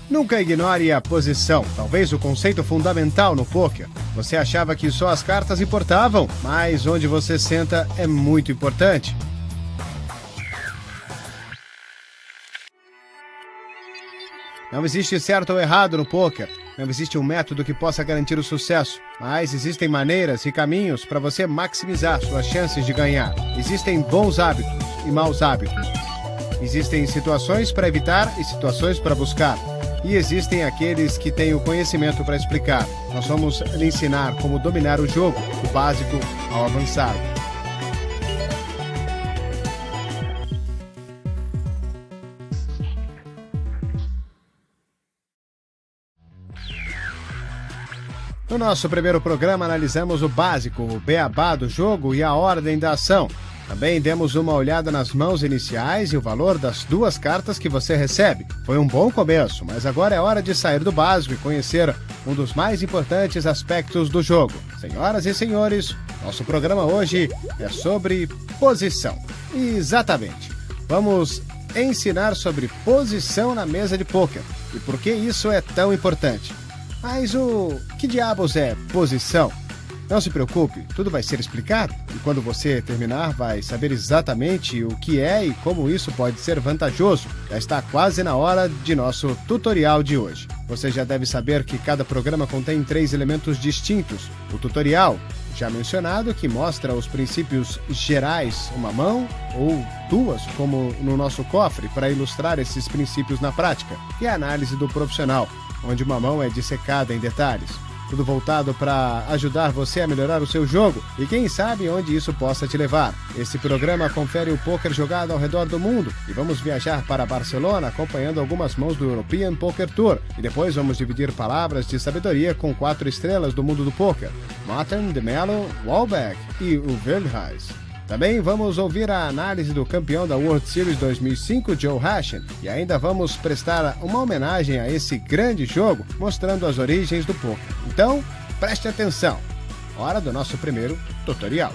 Nunca ignore a posição, talvez o conceito fundamental no pôquer. Você achava que só as cartas importavam, mas onde você senta é muito importante. Não existe certo ou errado no pôquer. Não existe um método que possa garantir o sucesso, mas existem maneiras e caminhos para você maximizar suas chances de ganhar. Existem bons hábitos e maus hábitos. Existem situações para evitar e situações para buscar. E existem aqueles que têm o conhecimento para explicar. Nós vamos lhe ensinar como dominar o jogo, do básico ao avançado. No nosso primeiro programa, analisamos o básico, o beabá do jogo e a ordem da ação. Também demos uma olhada nas mãos iniciais e o valor das duas cartas que você recebe. Foi um bom começo, mas agora é hora de sair do básico e conhecer um dos mais importantes aspectos do jogo. Senhoras e senhores, nosso programa hoje é sobre posição. Exatamente. Vamos ensinar sobre posição na mesa de pôquer e por que isso é tão importante. Mas o que diabos é posição? Não se preocupe, tudo vai ser explicado e quando você terminar vai saber exatamente o que é e como isso pode ser vantajoso. Já está quase na hora de nosso tutorial de hoje. Você já deve saber que cada programa contém 3 elementos distintos. O tutorial, já mencionado, que mostra os princípios gerais, uma mão ou duas, como no nosso cofre, para ilustrar esses princípios na prática. E a análise do profissional, onde uma mão é dissecada em detalhes. Tudo voltado para ajudar você a melhorar o seu jogo e quem sabe onde isso possa te levar. Esse programa confere o pôquer jogado ao redor do mundo e vamos viajar para Barcelona acompanhando algumas mãos do European Poker Tour e depois vamos dividir palavras de sabedoria com 4 estrelas do mundo do pôquer, Martin, de Mello, Walbeck e o Veldhuis. Também vamos ouvir a análise do campeão da World Series 2005, Joe Hachin, e ainda vamos prestar uma homenagem a esse grande jogo, mostrando as origens do pôquer. Então, preste atenção. Hora do nosso primeiro tutorial.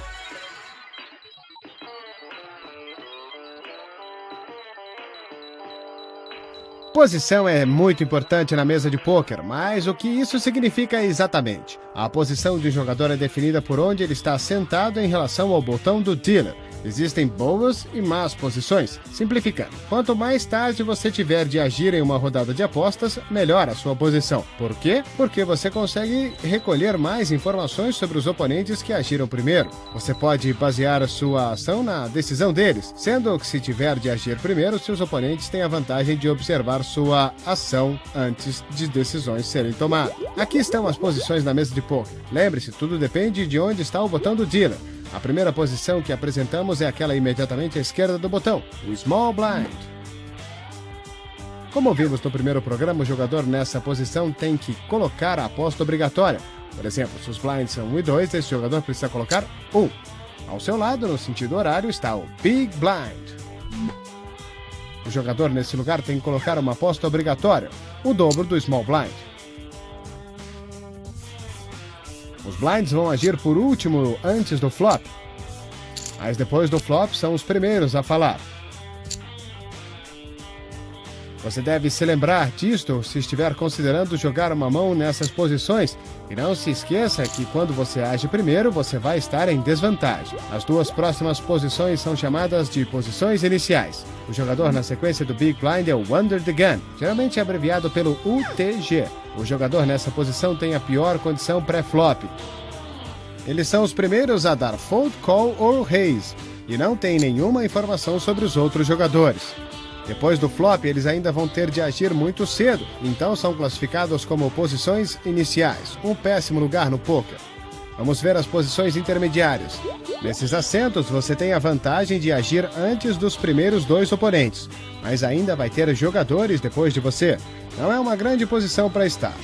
Posição é muito importante na mesa de pôquer, mas o que isso significa exatamente? A posição de um jogador é definida por onde ele está sentado em relação ao botão do dealer. Existem boas e más posições. Simplificando, quanto mais tarde você tiver de agir em uma rodada de apostas, melhor a sua posição. Por quê? Porque você consegue recolher mais informações sobre os oponentes que agiram primeiro. Você pode basear a sua ação na decisão deles, sendo que se tiver de agir primeiro, seus oponentes têm a vantagem de observar sua ação antes de decisões serem tomadas. Aqui estão as posições na mesa de pôquer. Lembre-se, tudo depende de onde está o botão do dealer. A primeira posição que apresentamos é aquela imediatamente à esquerda do botão, o Small Blind. Como vimos no primeiro programa, o jogador nessa posição tem que colocar a aposta obrigatória. Por exemplo, se os blinds são 1 e 2, esse jogador precisa colocar 1. Ao seu lado, no sentido horário, está o Big Blind. O jogador nesse lugar tem que colocar uma aposta obrigatória, o dobro do Small Blind. Os blinds vão agir por último antes do flop, mas depois do flop são os primeiros a falar. Você deve se lembrar disto se estiver considerando jogar uma mão nessas posições e não se esqueça que quando você age primeiro, você vai estar em desvantagem. As duas próximas posições são chamadas de posições iniciais. O jogador na sequência do Big Blind é o Under the Gun, geralmente abreviado pelo UTG. O jogador nessa posição tem a pior condição pré-flop. Eles são os primeiros a dar fold, call ou raise e não tem nenhuma informação sobre os outros jogadores. Depois do flop, eles ainda vão ter de agir muito cedo, então são classificados como posições iniciais, um péssimo lugar no pôquer. Vamos ver as posições intermediárias. Nesses assentos, você tem a vantagem de agir antes dos primeiros 2 oponentes, mas ainda vai ter jogadores depois de você. Não é uma grande posição para estar.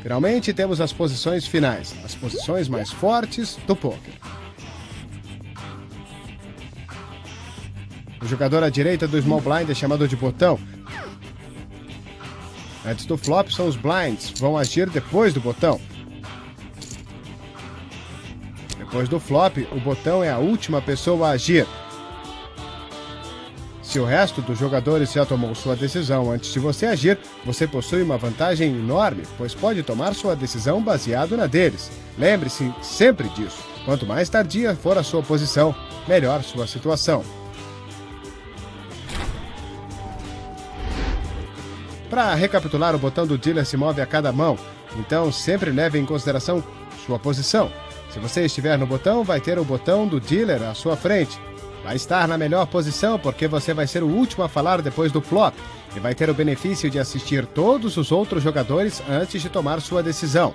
Finalmente, temos as posições finais, as posições mais fortes do pôquer. O jogador à direita do Small Blind é chamado de botão. Antes do flop são os blinds, vão agir depois do botão. Depois do flop, o botão é a última pessoa a agir. Se o resto dos jogadores já tomou sua decisão antes de você agir, você possui uma vantagem enorme, pois pode tomar sua decisão baseado na deles. Lembre-se sempre disso. Quanto mais tardia for a sua posição, melhor sua situação. Para recapitular, o botão do dealer se move a cada mão, então sempre leve em consideração sua posição. Se você estiver no botão, vai ter o botão do dealer à sua frente. Vai estar na melhor posição porque você vai ser o último a falar depois do flop e vai ter o benefício de assistir todos os outros jogadores antes de tomar sua decisão.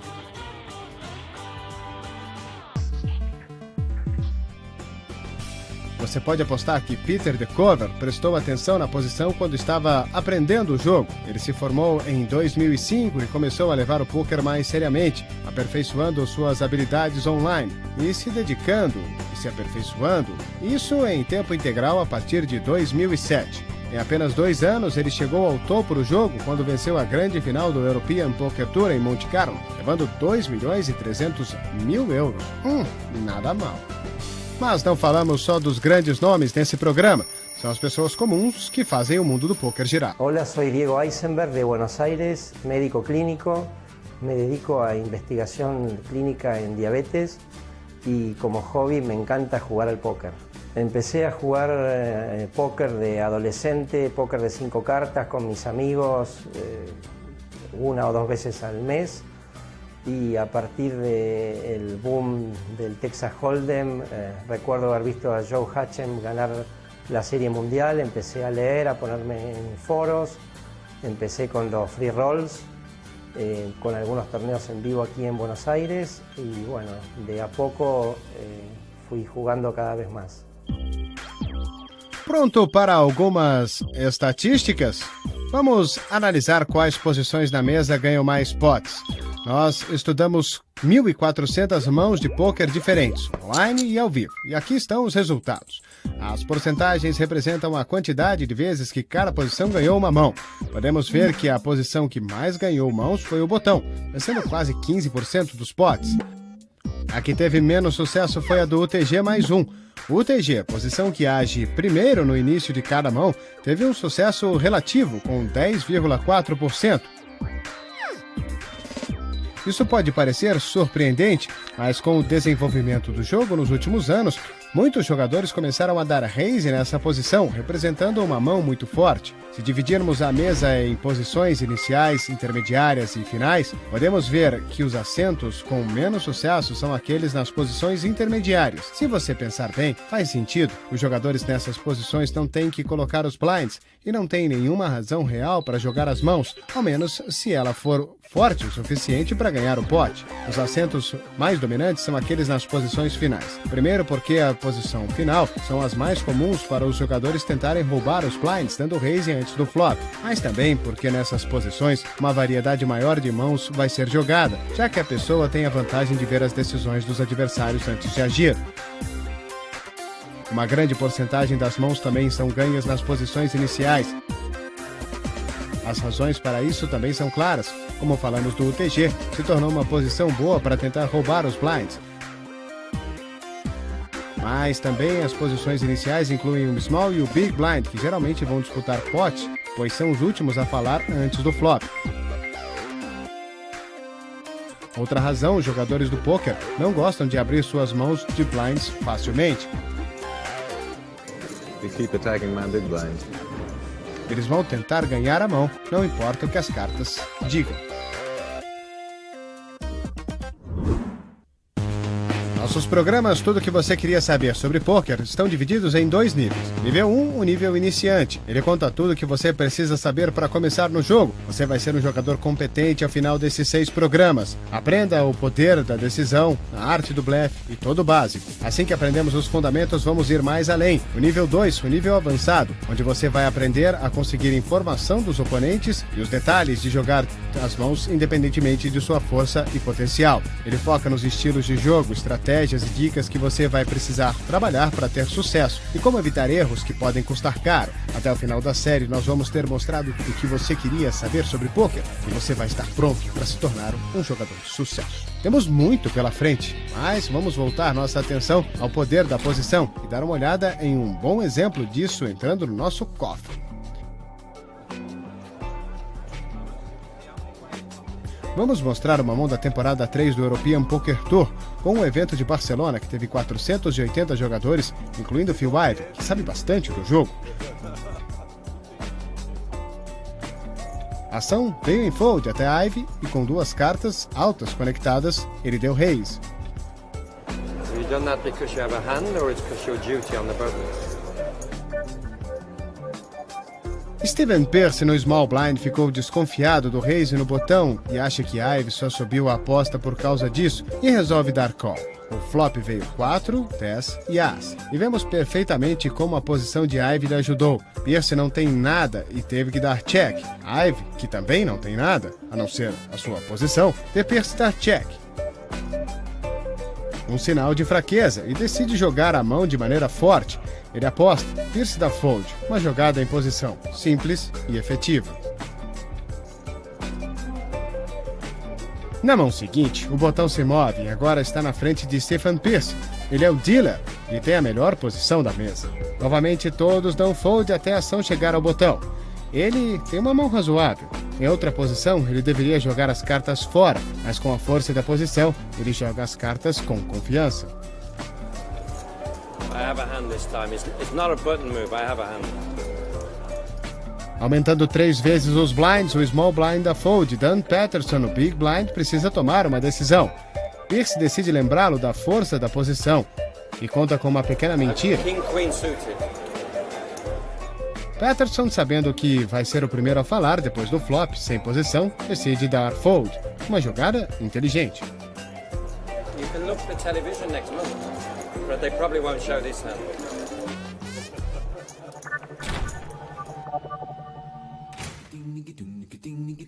Você pode apostar que Peter de Cover prestou atenção na posição quando estava aprendendo o jogo. Ele se formou em 2005 e começou a levar o poker mais seriamente, aperfeiçoando suas habilidades online e se dedicando e se aperfeiçoando, isso em tempo integral a partir de 2007. Em apenas 2 anos, ele chegou ao topo do jogo quando venceu a grande final do European Poker Tour em Monte Carlo, levando 2.300.000 euros. Nada mal. Mas não falamos só dos grandes nomes nesse programa. São as pessoas comuns que fazem o mundo do poker girar. Hola, soy Diego Eisenberg de Buenos Aires, médico clínico. Me dedico a investigación clínica en diabetes y como hobby me encanta jugar al póker. Empecé a jugar póker de adolescente, póker de 5 cartas con mis amigos 1 o 2 veces al mes. Y a partir del boom del Texas Hold'em, recuerdo haber visto a Joe Hatchem ganar la serie mundial, empecé a leer, a ponerme en foros, empecé con los free rolls, con algunos torneos en vivo aquí en Buenos Aires y bueno, de a poco fui jugando cada vez más. Pronto para algumas estatísticas? Vamos analisar quais posições na mesa ganham mais potes. Nós estudamos 1.400 mãos de pôquer diferentes, online e ao vivo, e aqui estão os resultados. As porcentagens representam a quantidade de vezes que cada posição ganhou uma mão. Podemos ver que a posição que mais ganhou mãos foi o botão, vencendo quase 15% dos potes. A que teve menos sucesso foi a do UTG mais 1. O UTG, posição que age primeiro no início de cada mão, teve um sucesso relativo, com 10,4%. Isso pode parecer surpreendente, mas com o desenvolvimento do jogo nos últimos anos, muitos jogadores começaram a dar raise nessa posição, representando uma mão muito forte. Se dividirmos a mesa em posições iniciais, intermediárias e finais, podemos ver que os assentos com menos sucesso são aqueles nas posições intermediárias. Se você pensar bem, faz sentido. Os jogadores nessas posições não têm que colocar os blinds e não têm nenhuma razão real para jogar as mãos, ao menos se ela for forte o suficiente para ganhar o pote. Os assentos mais dominantes são aqueles nas posições finais. Primeiro porque a posição final são as mais comuns para os jogadores tentarem roubar os blinds, dando raise antes do flop, mas também porque nessas posições uma variedade maior de mãos vai ser jogada, já que a pessoa tem a vantagem de ver as decisões dos adversários antes de agir. Uma grande porcentagem das mãos também são ganhas nas posições iniciais. As razões para isso também são claras. Como falamos do UTG, se tornou uma posição boa para tentar roubar os blinds. Mas também as posições iniciais incluem o small e o big blind, que geralmente vão disputar potes, pois são os últimos a falar antes do flop. Outra razão, os jogadores do poker não gostam de abrir suas mãos de blinds facilmente. You keep attacking my big blind. Eles vão tentar ganhar a mão, não importa o que as cartas digam. Nossos programas, tudo o que você queria saber sobre poker, estão divididos em 2 níveis. Nível 1, o nível iniciante. Ele conta tudo o que você precisa saber para começar no jogo. Você vai ser um jogador competente ao final desses 6 programas. Aprenda o poder da decisão, a arte do blefe e todo o básico. Assim que aprendemos os fundamentos, vamos ir mais além. O nível 2, o nível avançado, onde você vai aprender a conseguir informação dos oponentes e os detalhes de jogar as mãos independentemente de sua força e potencial. Ele foca nos estilos de jogo, estratégia estratégias e dicas que você vai precisar trabalhar para ter sucesso e como evitar erros que podem custar caro. Até o final da série, nós vamos ter mostrado tudo o que você queria saber sobre pôquer e você vai estar pronto para se tornar um jogador de sucesso. Temos muito pela frente, mas vamos voltar nossa atenção ao poder da posição e dar uma olhada em um bom exemplo disso entrando no nosso cofre. Vamos mostrar uma mão da temporada 3 do European Poker Tour, com um evento de Barcelona que teve 480 jogadores, incluindo Phil Ivey, que sabe bastante do jogo. A ação veio em fold até Ivey e com duas cartas altas conectadas, ele deu raise. Have you done that because you have a hand or it's because your duty on the button? Steven Pearce no small blind ficou desconfiado do raise no botão e acha que Ivey só subiu a aposta por causa disso e resolve dar call. O flop veio 4, 10 e As. E vemos perfeitamente como a posição de Ivey lhe ajudou. Pearce não tem nada e teve que dar check. Ivey, que também não tem nada, a não ser a sua posição, vê Pearce dar check. Um sinal de fraqueza e decide jogar a mão de maneira forte. Ele aposta, Pearce dá fold, uma jogada em posição simples e efetiva. Na mão seguinte, o botão se move e agora está na frente de Stephen Pearce. Ele é o dealer e tem a melhor posição da mesa. Novamente todos dão fold até a ação chegar ao botão. Ele tem uma mão razoável. Em outra posição, ele deveria jogar as cartas fora, mas com a força da posição, ele joga as cartas com confiança. I have a hand this time. It's not a button move. I have a hand. Aumentando 3 vezes os blinds, o small blind da fold. Dan Patterson, no big blind, precisa tomar uma decisão. Pearce decide lembrá-lo da força da posição e conta com uma pequena mentira. King Queen suited. Patterson, sabendo que vai ser o primeiro a falar depois do flop, sem posição, decide dar fold. Uma jogada inteligente. You can look at the television next month, but they probably won't show this hand.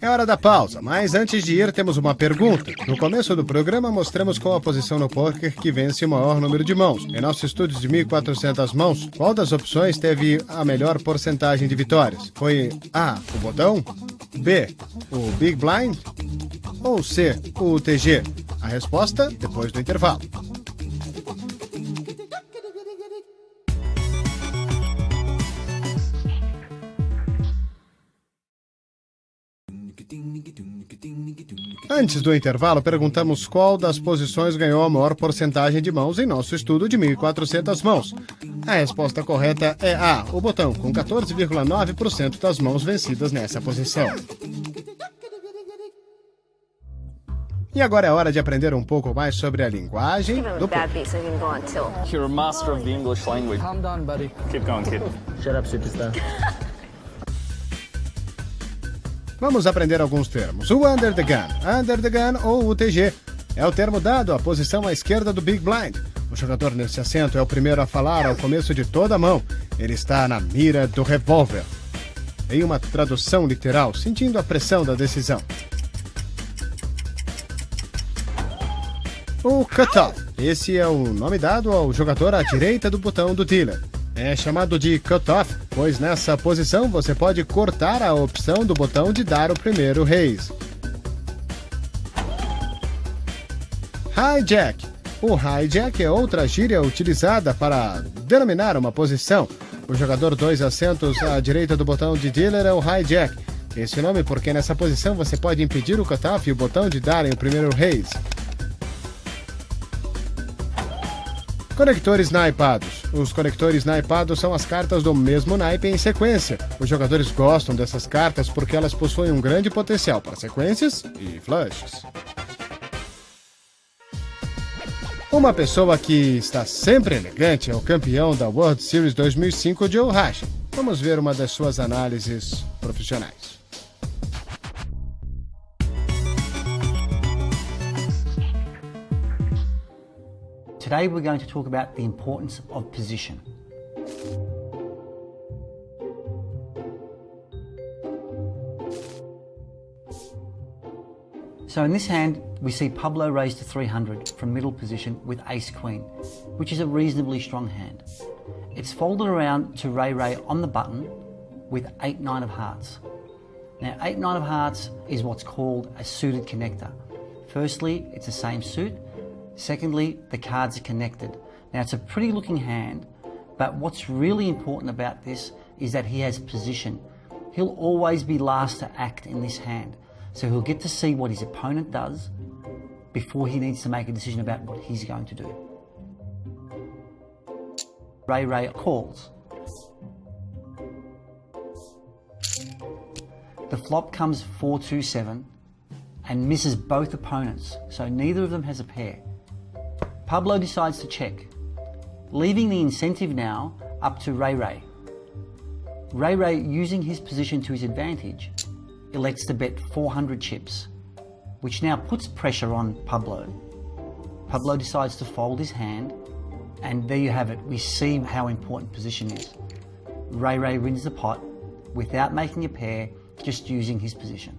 É hora da pausa, mas antes de ir temos uma pergunta. No começo do programa mostramos qual a posição no poker que vence o maior número de mãos. Em nosso estudo de 1.400 mãos, qual das opções teve a melhor porcentagem de vitórias? Foi A, o botão, B, o Big Blind ou C, o UTG? A resposta depois do intervalo. Antes do intervalo, perguntamos qual das posições ganhou a maior porcentagem de mãos em nosso estudo de 1.400 mãos. A resposta correta é A, o botão, com 14,9% das mãos vencidas nessa posição. E agora é hora de aprender um pouco mais sobre a linguagem do poker. You're a master of the English language. Calm down, buddy. Keep going, kid. Shut up, superstar. Vamos aprender alguns termos. O under the gun ou UTG, é o termo dado à posição à esquerda do Big Blind. O jogador nesse assento é o primeiro a falar ao começo de toda a mão. Ele está na mira do revólver. Em uma tradução literal, sentindo a pressão da decisão. O cutoff. Esse é o nome dado ao jogador à direita do botão do dealer. É chamado de cutoff, pois nessa posição você pode cortar a opção do botão de dar o primeiro raise. Hijack. O hijack é outra gíria utilizada para denominar uma posição. O jogador 2 assentos à direita do botão de dealer é o hijack. Esse nome porque nessa posição você pode impedir o cutoff e o botão de darem o primeiro raise. Conectores naipados. Os conectores naipados são as cartas do mesmo naipe em sequência. Os jogadores gostam dessas cartas porque elas possuem um grande potencial para sequências e flushes. Uma pessoa que está sempre elegante é o campeão da World Series 2005, Joe Rasch. Vamos ver uma das suas análises profissionais. Today we're going to talk about the importance of position. So in this hand, we see Pablo raise to 300 from middle position with ace-queen, which is a reasonably strong hand. It's folded around to Ray on the button with 8-9 of hearts. Now 8-9 of hearts is what's called a suited connector. Firstly, it's the same suit. Secondly, the cards are connected. Now it's a pretty looking hand, but what's really important about this is that he has position. He'll always be last to act in this hand, so he'll get to see what his opponent does before he needs to make a decision about what he's going to do. Ray calls. The flop comes 4-2-7 and misses both opponents, so neither of them has a pair. Pablo decides to check, leaving the incentive now up to Ray. Ray, using his position to his advantage, elects to bet 400 chips, which now puts pressure on Pablo. Pablo decides to fold his hand, and there you have it. We see how important position is. Ray wins the pot without making a pair, just using his position.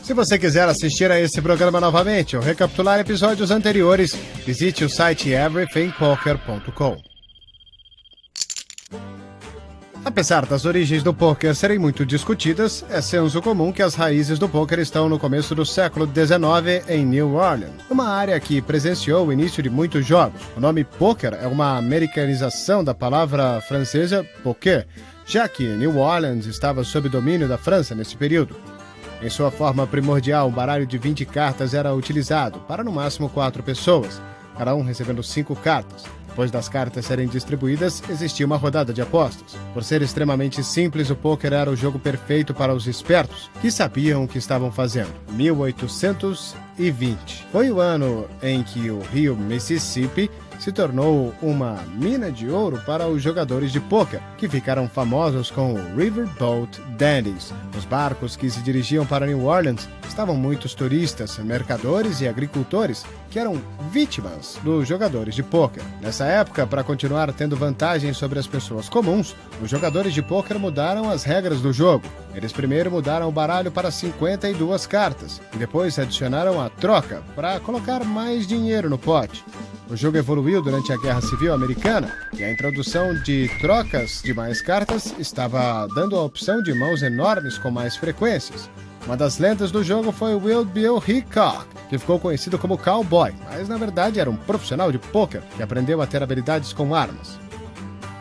Se você quiser assistir a esse programa novamente ou recapitular episódios anteriores, visite o site everythingpoker.com. Apesar das origens do poker serem muito discutidas, é senso comum que as raízes do poker estão no começo do século XIX em New Orleans, uma área que presenciou o início de muitos jogos. O nome poker é uma americanização da palavra francesa poker, já que New Orleans estava sob domínio da França nesse período. Em sua forma primordial, um baralho de 20 cartas era utilizado para no máximo 4 pessoas, cada um recebendo 5 cartas. Depois das cartas serem distribuídas, existia uma rodada de apostas. Por ser extremamente simples, o pôquer era o jogo perfeito para os espertos, que sabiam o que estavam fazendo. 1820 foi o ano em que o rio Mississippi se tornou uma mina de ouro para os jogadores de pôquer, que ficaram famosos com o Riverboat Dandies. Os barcos que se dirigiam para New Orleans estavam muitos turistas, mercadores e agricultores que eram vítimas dos jogadores de pôquer. Nessa época, para continuar tendo vantagem sobre as pessoas comuns, os jogadores de pôquer mudaram as regras do jogo. Eles primeiro mudaram o baralho para 52 cartas e depois adicionaram a troca para colocar mais dinheiro no pote. O jogo evoluiu durante a Guerra Civil Americana e a introdução de trocas de mais cartas estava dando a opção de mãos enormes com mais frequências. Uma das lendas do jogo foi Wild Bill Hickok, que ficou conhecido como cowboy, mas na verdade era um profissional de pôquer que aprendeu a ter habilidades com armas.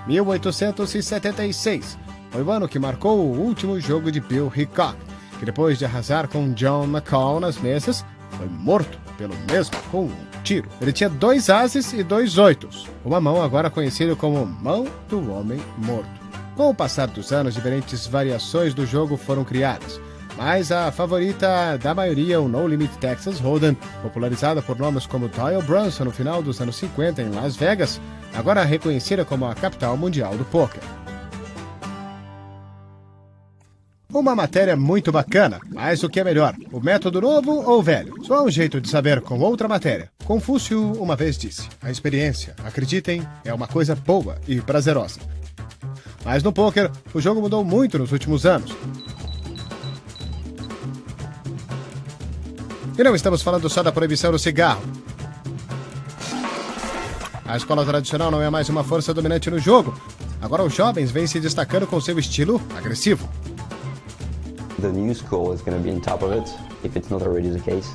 1876 foi o ano que marcou o último jogo de Bill Hickok, que depois de arrasar com John McCall nas mesas, foi morto pelo mesmo com um tiro. Ele tinha 2 ases e 2 oitos, uma mão agora conhecida como mão do homem morto. Com o passar dos anos, diferentes variações do jogo foram criadas, mas a favorita da maioria, o No Limit Texas Hold'em, popularizada por nomes como Doyle Brunson no final dos anos 50 em Las Vegas, agora reconhecida como a capital mundial do pôquer. Uma matéria muito bacana, mas o que é melhor, o método novo ou velho? Só há um jeito de saber com outra matéria. Confúcio uma vez disse, a experiência, acreditem, é uma coisa boa e prazerosa. Mas no pôquer, o jogo mudou muito nos últimos anos. E não estamos falando só da proibição do cigarro. A escola tradicional não é mais uma força dominante no jogo. Agora os jovens vêm se destacando com seu estilo agressivo. The new school is going to be on top of it, if it's not already the case.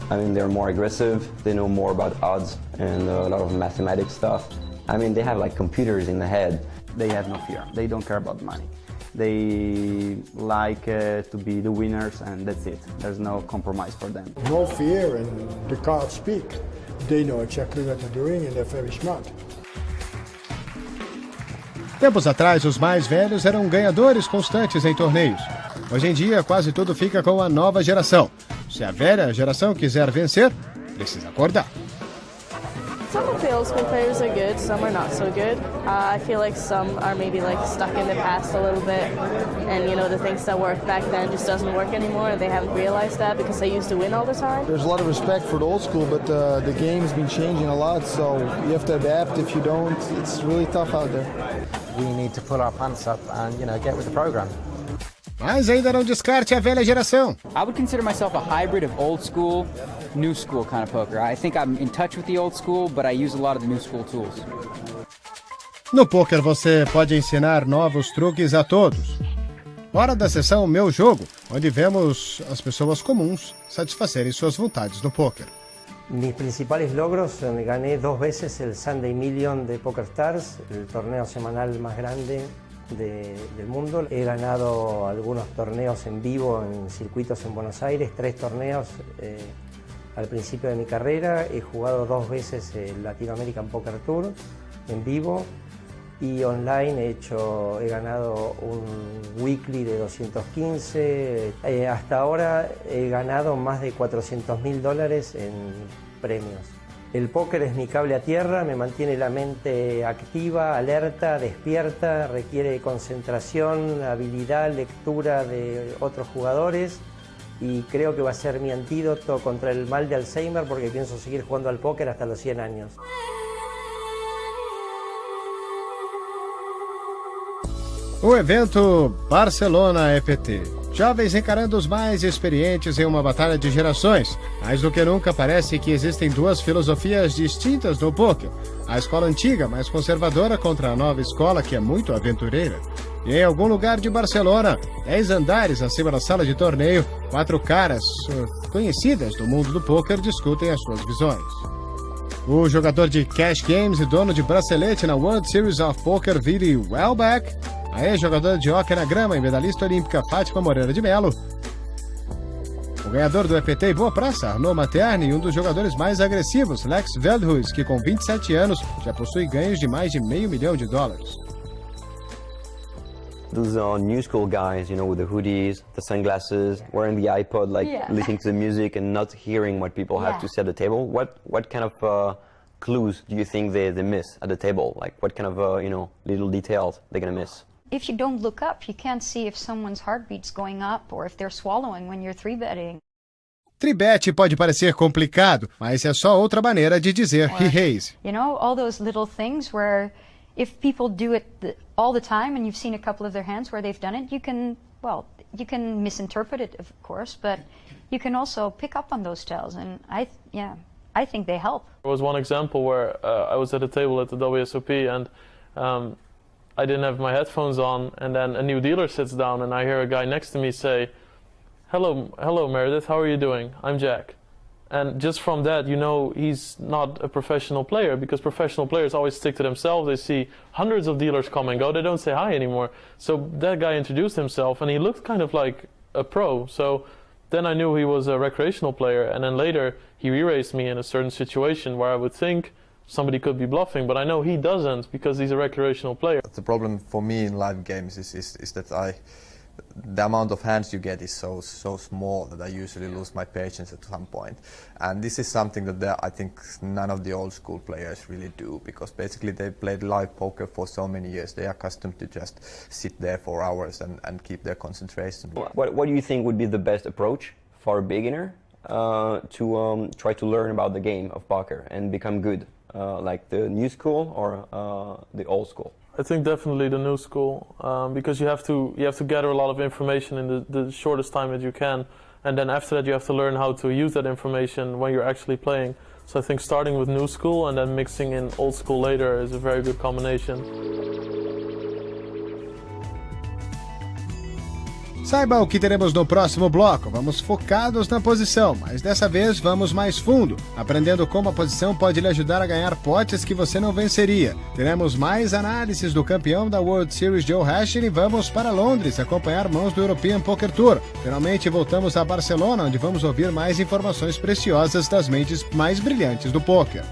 They're more aggressive, they know more about odds and a lot of mathematics stuff. They have like computers in the head. They have no fear, they don't care about money. They like to be the winners and that's it. There's no compromise for them. No fear and the cards speak. They know exactly what they're doing and they're very smart. Tempos atrás, os mais velhos eram ganhadores constantes em torneios. Hoje em dia, quase tudo fica com a nova geração. Se a velha geração quiser vencer, precisa acordar. Some of the old school players are good, some are not so good. I feel like some are maybe like stuck in the past a little bit, and you know the things that worked back then just doesn't work anymore, and they haven't realized that because they used to win all the time. There's a lot of respect for the old school, but the game's been changing a lot, so you have to adapt. If you don't, it's really tough out there. We need to pull our pants up and get with the program. Mas ainda não descarte a velha geração. I would consider myself a hybrid of old school, new school kind of poker. I think I'm in touch with the old school, but I use a lot of the new school tools. No poker você pode ensinar novos truques a todos. Hora da sessão Meu Jogo, onde vemos as pessoas comuns satisfazerem suas vontades no poker. Mis principales logros, gané 2 veces el Sunday Million de PokerStars, el torneo semanal más grande del mundo. He ganado algunos torneos en vivo en circuitos en Buenos Aires, 3 torneos al principio de mi carrera. He jugado 2 veces el Latin American Poker Tour en vivo y online he ganado un weekly de 215. Hasta ahora he ganado más de $400.000 en premios. El póker es mi cable a tierra, me mantiene la mente activa, alerta, despierta, requiere concentración, habilidad, lectura de otros jugadores y creo que va a ser mi antídoto contra el mal de Alzheimer porque pienso seguir jugando al póker hasta los 100 años. O evento Barcelona EPT. Jovens encarando os mais experientes em uma batalha de gerações. Mais do que nunca parece que existem 2 filosofias distintas no poker. A escola antiga, mais conservadora, contra a nova escola, que é muito aventureira. E em algum lugar de Barcelona, 10 andares acima da sala de torneio, 4 caras conhecidas do mundo do poker discutem as suas visões. O jogador de cash games e dono de bracelete na World Series of Poker, Vili Welbeck, a ex-jogadora de hóquei na grama e medalhista olímpica Fátima Moreira de Melo, o ganhador do EPT e Boa Praça, Arnaud Materni, e um dos jogadores mais agressivos, Lex Veldhuis, que com 27 anos já possui ganhos de mais de $500 mil. Those new school guys, with the hoodies, the sunglasses, wearing the iPod, listening to the music and not hearing what people have to say at the table. What kind of clues do you think they miss at the table? Like what kind of little details they're gonna miss? If you don't look up, you can't see if someone's heartbeat's going up or if they're swallowing when you're 3-betting. Tribet pode parecer complicado, mas é só outra maneira de dizer he raise. All those little things where if people do it all the time and you've seen a couple of their hands where they've done it, you can misinterpret it, of course, but you can also pick up on those tells, and I think they help. There was one example where I was at a table at the WSOP and I didn't have my headphones on, and then a new dealer sits down and I hear a guy next to me say, hello Meredith, how are you doing? I'm Jack. And just from that, he's not a professional player, because professional players always stick to themselves. They see hundreds of dealers come and go. They don't say hi anymore. So that guy introduced himself and he looked kind of like a pro. So then I knew he was a recreational player, and then later he re-raised me in a certain situation where I would think somebody could be bluffing, but I know he doesn't because he's a recreational player. The problem for me in live games is that the amount of hands you get is so small that I usually lose my patience at some point. And this is something that I think none of the old school players really do, because basically they played live poker for so many years. They are accustomed to just sit there for hours and keep their concentration. What do you think would be the best approach for a beginner to try to learn about the game of poker and become good? Like the new school or the old school? I think definitely the new school, because you have to gather a lot of information in the shortest time that you can, and then after that you have to learn how to use that information when you're actually playing. So I think starting with new school and then mixing in old school later is a very good combination. Saiba o que teremos no próximo bloco. Vamos focados na posição, mas dessa vez vamos mais fundo, aprendendo como a posição pode lhe ajudar a ganhar potes que você não venceria. Teremos mais análises do campeão da World Series, Joe Hashing, e vamos para Londres acompanhar mãos do European Poker Tour. Finalmente voltamos a Barcelona, onde vamos ouvir mais informações preciosas das mentes mais brilhantes do poker.